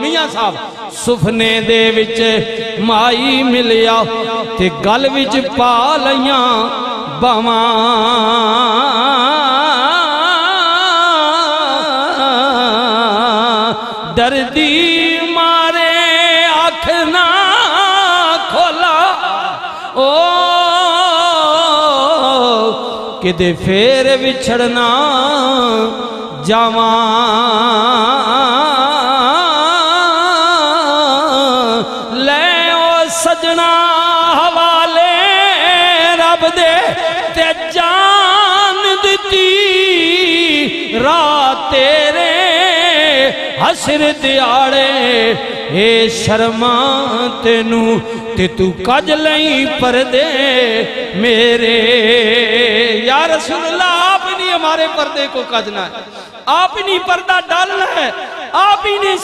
मियाँ साहब सुफने दे विच माई मिलिया ते गल विच पा लईयां बावां दर्दी मारे अख ना खोला ओ किदे फेर विछड़ना जावा ले ओ सजना हवाले रब दे ते जान दिती रात तेरे हसर दिहाड़े हे शर्मा तेनू ते तू कज लई पर्दे मेरे। या रसूल अल्लाह आप ही नहीं हमारे पर्दे को कजना है, आप ही नहीं पर्दा डालना है, आप ही नहीं